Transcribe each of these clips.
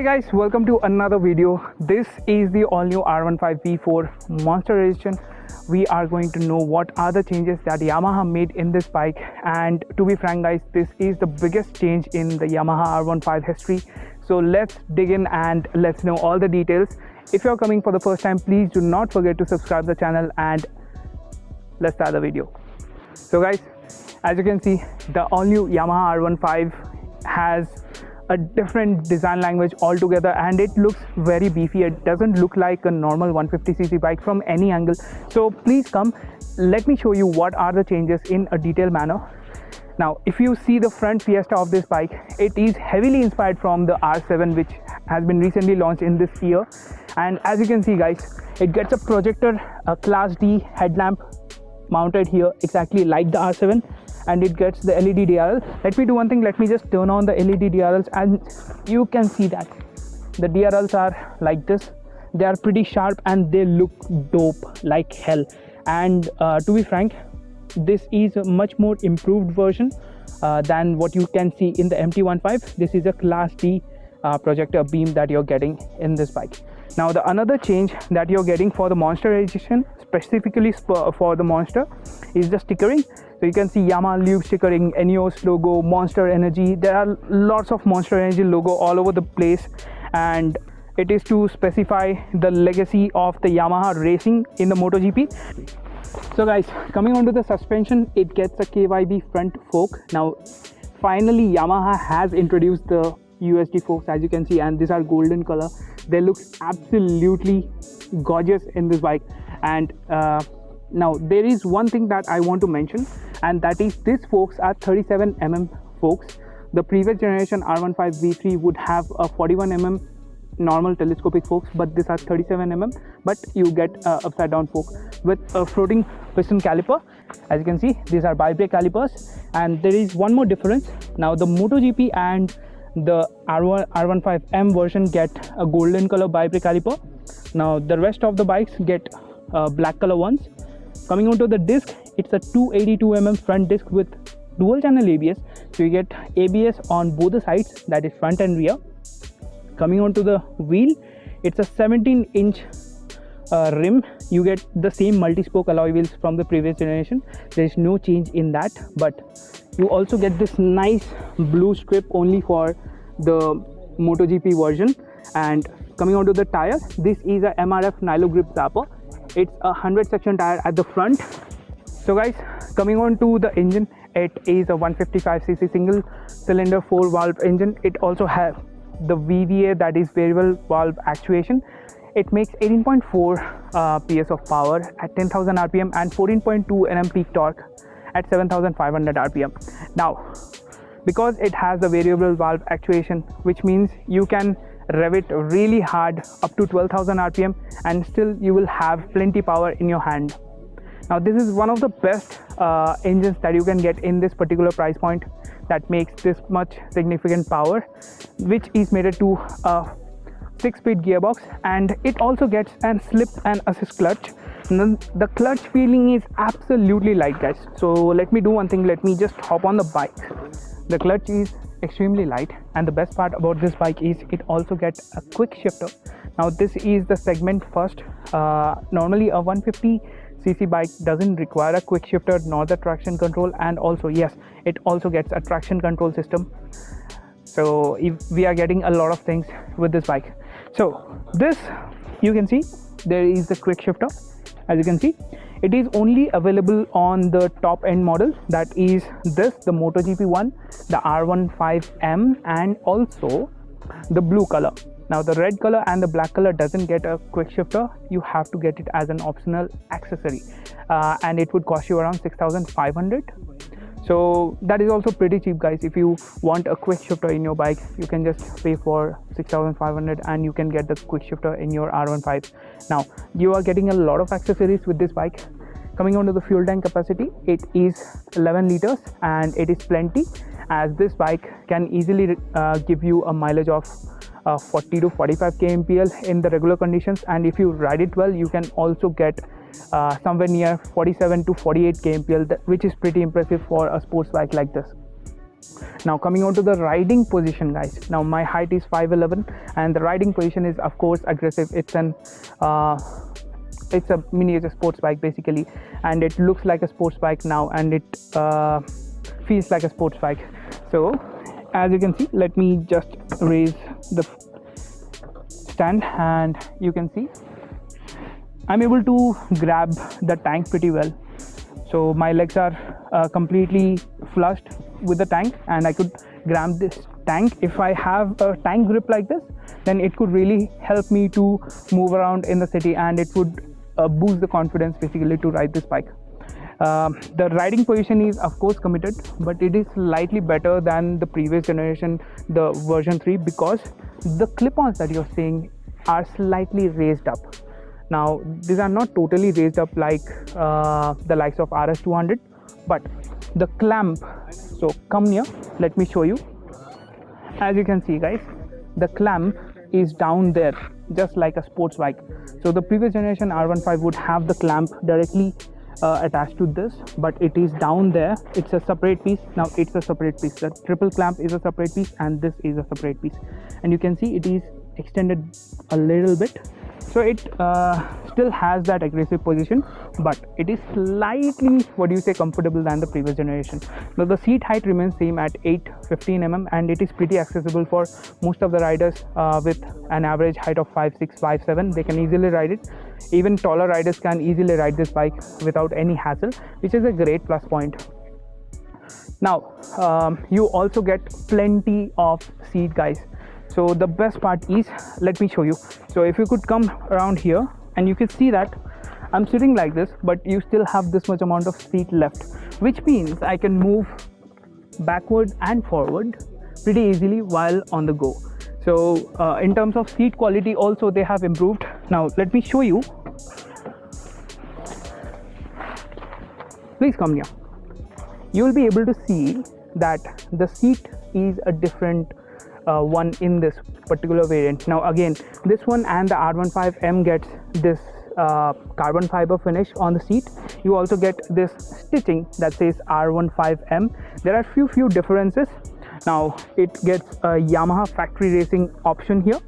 guys, welcome to another video. This is the all new R15 V4 Monster Edition. We are going to know what are the changes that Yamaha made in this bike, and to be frank guys, this is the biggest change in the Yamaha R15 history. So let's dig in and let's know all the details. If you're coming for the first time, please do not forget to subscribe the channel and let's start the video. So guys, as you can see, the all new Yamaha R15 has a different design language altogether, and it looks very beefy. It doesn't look like a normal 150cc bike from any angle. So please come, let me show you what are the changes in a detailed manner. Now if you see the front fiesta of this bike, it is heavily inspired from the R7, which has been recently launched in this year. And as you can see guys, it gets a projector, a class D headlamp mounted here exactly like the R7, and it gets the LED DRL. Let me do one thing, let me just turn on the LED DRLs, and you can see that the DRLs are like this. They are pretty sharp and they look dope like hell. And to be frank, this is a much more improved version than what you can see in the MT15. This is a class D projector beam that you're getting in this bike. Now the another change that you're getting for the Monster Edition, specifically for the Monster, is the stickering. So you can see Yamaha Lube stickering, Eneos logo, Monster Energy. There are lots of Monster Energy logo all over the place, and it is to specify the legacy of the Yamaha racing in the MotoGP. So guys, coming on to the suspension, it gets a KYB front fork. Now finally Yamaha has introduced the USD forks, as you can see, and these are golden color. They look absolutely gorgeous in this bike. And now there is one thing that I want to mention, and that is these forks are 37mm forks. The previous generation R15 V3 would have a 41mm normal telescopic forks, but these are 37mm, but you get upside down fork with a floating piston caliper. As you can see, these are bi-brake calipers. And there is one more difference. Now the MotoGP and the R15M version get a golden color bi-brake caliper. Now the rest of the bikes get black color ones. Coming onto the disc, it's a 282mm front disc with dual channel ABS. So you get ABS on both the sides, that is front and rear. Coming onto the wheel, it's a 17-inch rim. You get the same multi-spoke alloy wheels from the previous generation. There is no change in that, but you also get this nice blue strip only for the MotoGP version. And coming onto the tire, this is a MRF Nilo Grip Zapper. It's a 100 section tire at the front. So guys, coming on to the engine, it is a 155cc single cylinder 4-valve engine. It also has the VVA, that is variable valve actuation. It makes 18.4 PS of power at 10,000 rpm and 14.2 Nm peak torque at 7,500 rpm. Now because it has the variable valve actuation, which means you can rev it really hard up to 12,000 rpm and still you will have plenty power in your hand. Now this is one of the best engines that you can get in this particular price point, that makes this much significant power, which is made to a 6-speed gearbox, and it also gets a slip and assist clutch. The clutch feeling is absolutely light guys. So let me do one thing, let me just hop on the bike. The clutch is extremely light, and the best part about this bike is it also gets a quick shifter. Now this is the segment first. Normally a 150cc bike doesn't require a quick shifter nor the traction control, and also yes, it also gets a traction control system. So if we are getting a lot of things with this bike. So this, you can see there is the quick shifter. As you can see, it is only available on the top end model, that is this, the MotoGP one, the R15M, and also the blue color. Now the red color and the black color doesn't get a quick shifter. You have to get it as an optional accessory, and it would cost you around 6,500. So that is also pretty cheap guys. If you want a quick shifter in your bike, you can just pay for 6,500 and you can get the quick shifter in your R15. Now you are getting a lot of accessories with this bike. Coming on to the fuel tank capacity, it is 11 liters and it is plenty, as this bike can easily give you a mileage of 40 to 45 kmpl in the regular conditions, and if you ride it well, you can also get somewhere near 47 to 48 kmpl, which is pretty impressive for a sports bike like this. Now coming on to the riding position, guys. Now my height is 5'11", and the riding position is of course aggressive. It's a miniature sports bike basically, and it looks like a sports bike now, and it feels like a sports bike. So as you can see, let me just raise the stand, and you can see I'm able to grab the tank pretty well. So my legs are completely flushed with the tank, and I could grab this tank. If I have a tank grip like this, then it could really help me to move around in the city, and it would boost the confidence basically to ride this bike. The riding position is of course committed, but it is slightly better than the previous generation, the version 3, because the clip-ons that you're seeing are slightly raised up. Now these are not totally raised up like the likes of RS200, but the clamp, so come near, let me show you. As you can see, guys, the clamp is down there just like a sports bike. So the previous generation R15 would have the clamp directly attached to this, but it is down there. It's a separate piece. Now it's a separate piece. The triple clamp is a separate piece, and this is a separate piece, and you can see it is extended a little bit. So it still has that aggressive position, but it is slightly, comfortable than the previous generation. Now the seat height remains same at 815 mm, and it is pretty accessible for most of the riders with an average height of 5'6", 5'7". They can easily ride it. Even taller riders can easily ride this bike without any hassle, which is a great plus point. Now you also get plenty of seat, guys. So the best part is, let me show you. So if you could come around here, and you can see that I'm sitting like this, but you still have this much amount of seat left, which means I can move backward and forward pretty easily while on the go. So in terms of seat quality also, they have improved. Now let me show you. Please come here. You will be able to see that the seat is a different one in this particular variant. Now again, this one and the R15M gets this carbon fiber finish on the seat. You also get this stitching that says R15M. There are few differences. Now it gets a Yamaha factory racing option here.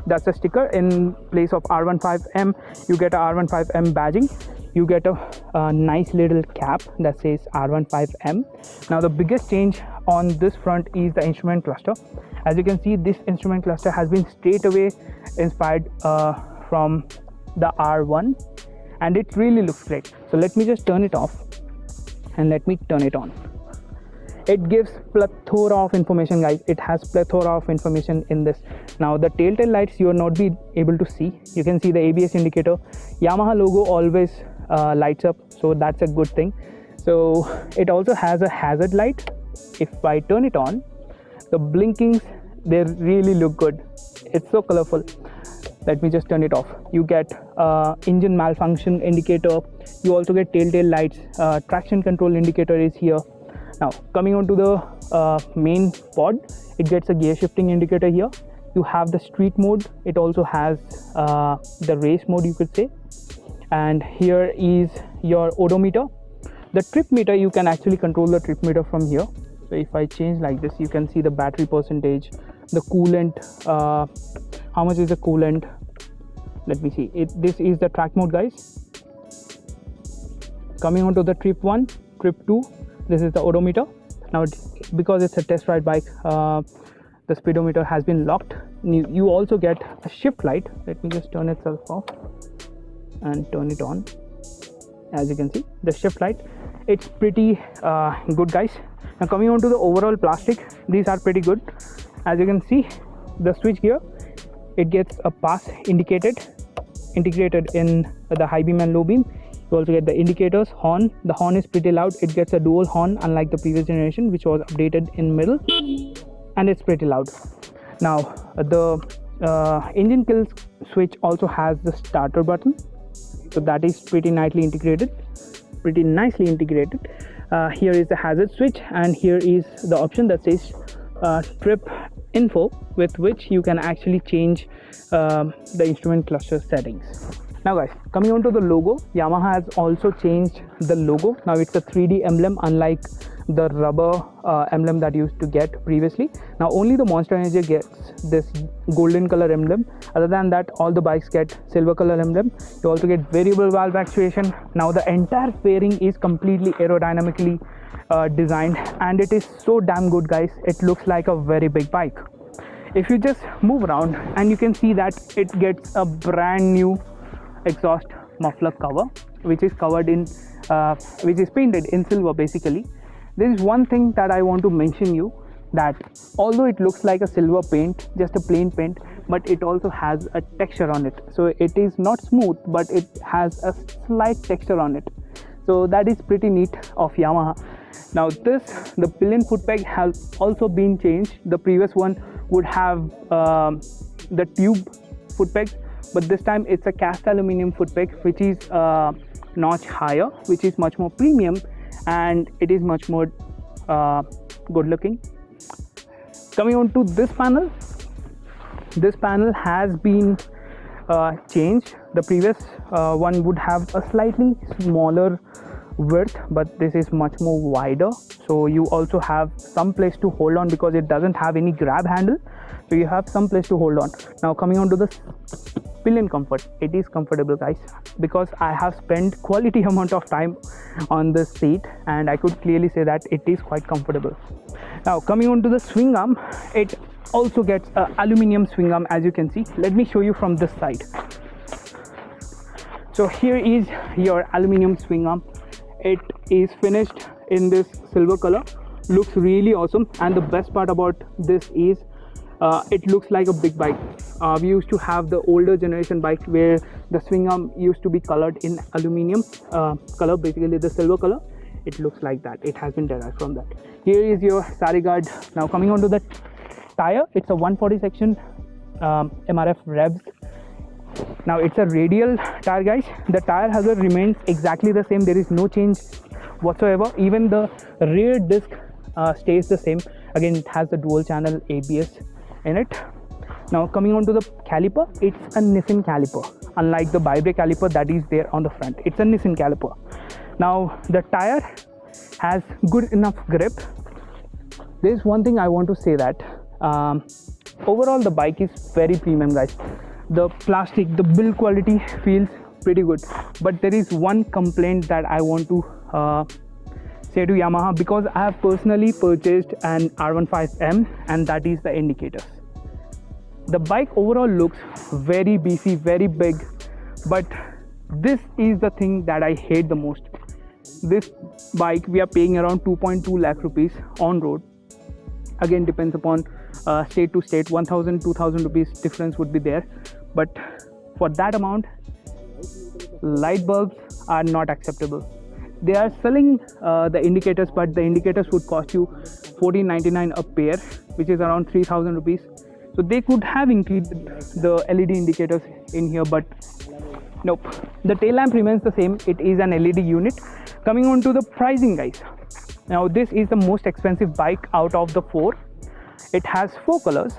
That's a sticker. In place of R15M, you get a R15M badging. You get a nice little cap that says R15M. Now the biggest change on this front is the instrument cluster. As you can see, this instrument cluster has been straight away inspired from the R1, and it really looks great. So let me just turn it off and let me turn it on. It gives plethora of information, guys. It has plethora of information in this. Now the telltale lights you will not be able to see. You can see the ABS indicator. Yamaha logo always lights up, so that's a good thing. So it also has a hazard light. If I turn it on, the blinkings, they really look good. It's so colorful. Let me just turn it off. You get engine malfunction indicator. You also get telltale lights. Traction control indicator is here. Now coming on to the main pod, it gets a gear shifting indicator here. You have the street mode. It also has the race mode, you could say. And here is your odometer. The trip meter, you can actually control the trip meter from here. So if I change like this, you can see the battery percentage, the coolant, how much is the coolant. Let me see it. This is the track mode, guys. Coming on to the trip 1, trip 2, this is the odometer. Now because it's a test ride bike, the speedometer has been locked. You also get a shift light. Let me just turn itself off and turn it on. As you can see, the shift light, it's pretty good, guys. Now coming on to the overall plastic, these are pretty good. As you can see, the switch gear, it gets a pass integrated in the high beam and low beam. You also get the indicators, horn. The horn is pretty loud. It gets a dual horn, unlike the previous generation, which was updated in middle, and it's pretty loud. Now the engine kill switch also has the starter button, so that is pretty nicely integrated. Here is the hazard switch, and here is the option that says trip info, with which you can actually change the instrument cluster settings. Now guys, coming on to the logo, Yamaha has also changed the logo. Now it's a 3D emblem, unlike the rubber emblem that you used to get previously. Now only the Monster Energy gets this golden color emblem. Other than that, all the bikes get silver color emblem. You also get variable valve actuation. Now the entire fairing is completely aerodynamically designed, and it is so damn good, guys. It looks like a very big bike. If you just move around, and you can see that it gets a brand new exhaust muffler cover, which is covered in which is painted in silver. Basically, there is one thing that I want to mention you, that although it looks like a silver paint, just a plain paint, but it also has a texture on it. So it is not smooth, but it has a slight texture on it. So that is pretty neat of Yamaha. Now the pillion foot peg has also been changed. The previous one would have the tube foot pegs, but this time it's a cast aluminum foot peg, which is notch higher, which is much more premium, and it is much more good looking. Coming on to this panel has been changed. The previous one would have a slightly smaller width, but this is much more wider, so you also have some place to hold on, because it doesn't have any grab handle, so you have some place to hold on. Now coming on to the pillion comfort, it is comfortable, guys, because I have spent quality amount of time on this seat, and I could clearly say that it is quite comfortable. Now coming on to the swing arm, it also gets a aluminum swing arm, as you can see. Let me show you from this side. So here is your aluminum swing arm. It is finished in this silver color, looks really awesome, and the best part about this is it looks like a big bike. We used to have the older generation bike where the swing arm used to be colored in aluminum color, basically the silver color. It looks like that. It has been derived from that. Here is your sari guard. Now coming on to the tire, it's a 140 section MRF revs. Now it's a radial tire, guys. The tire hazard remains exactly the same. There is no change whatsoever. Even the rear disc stays the same. Again, it has the dual channel ABS in it. Now coming on to the caliper, it's a Nissin caliper, unlike the bi-brake caliper that is there on the front. It's a Nissin caliper. Now the tire has good enough grip. There is one thing I want to say, that overall the bike is very premium, guys. The plastic, the build quality feels pretty good, but there is one complaint that I want to say to Yamaha, because I have personally purchased an R15M, and that is the indicators. The bike overall looks very beefy, very big, but this is the thing that I hate the most. This bike we are paying around 2.2 lakh rupees on road. Again, depends upon state to state, 1,000 2,000 rupees difference would be there, but for that amount light bulbs are not acceptable. They are selling the indicators, but the indicators would cost you 14.99 a pair, which is around 3,000 rupees. So they could have included the LED indicators in here, but nope. The tail lamp remains the same. It is an LED unit. Coming on to the pricing, guys. Now this is the most expensive bike out of the four. It has four colors.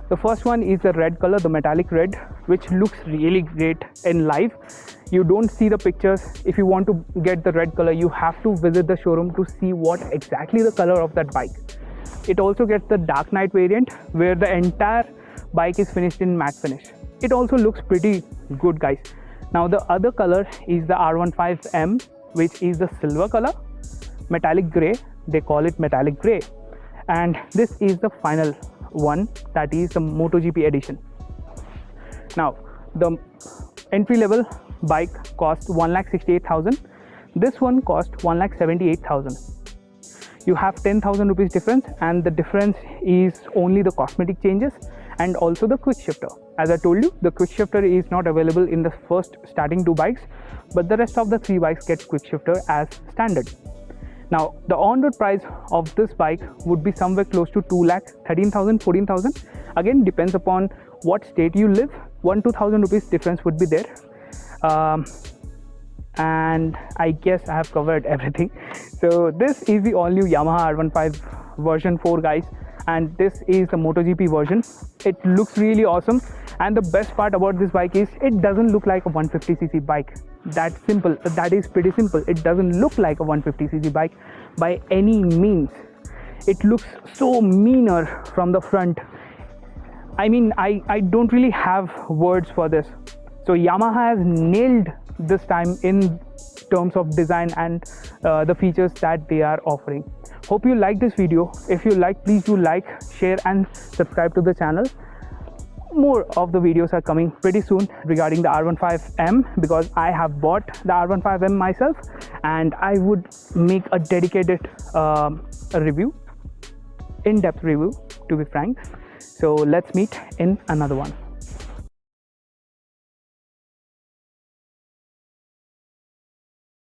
The first one is the red color, the metallic red, which looks really great in live. You don't see the pictures. If you want to get the red color, you have to visit the showroom to see what exactly the color of that bike. It also gets the dark night variant, where the entire bike is finished in matte finish. It also looks pretty good, guys. Now the other color is the R15M, which is the silver color, metallic gray. They call it metallic gray. And this is the final one, that is the MotoGP edition. Now the entry level bike cost 1,68,000. This one cost 1,78,000. You have 10,000 rupees difference, and the difference is only the cosmetic changes and also the quick shifter. As I told you, the quick shifter is not available in the first starting two bikes, but the rest of the three bikes get quick shifter as standard. Now the on-road price of this bike would be somewhere close to 2 lakh, 13,000, 14,000. Again, depends upon what state you live. 1,000-2,000 rupees difference would be there. And I guess I have covered everything. So this is the all new Yamaha R15 version 4, guys, and this is the MotoGP version. It looks really awesome. And the best part about this bike is it doesn't look like a 150cc bike. That's simple. That is pretty simple. It doesn't look like a 150cc bike by any means. It looks so meaner from the front. I mean, I don't really have words for this. So Yamaha has nailed this time in terms of design and the features that they are offering. Hope you like this video. If you like, please do like, share and subscribe to the channel. More of the videos are coming pretty soon regarding the R15M, because I have bought the R15M myself and I would make a dedicated review, in-depth review, to be frank. So let's meet in another one.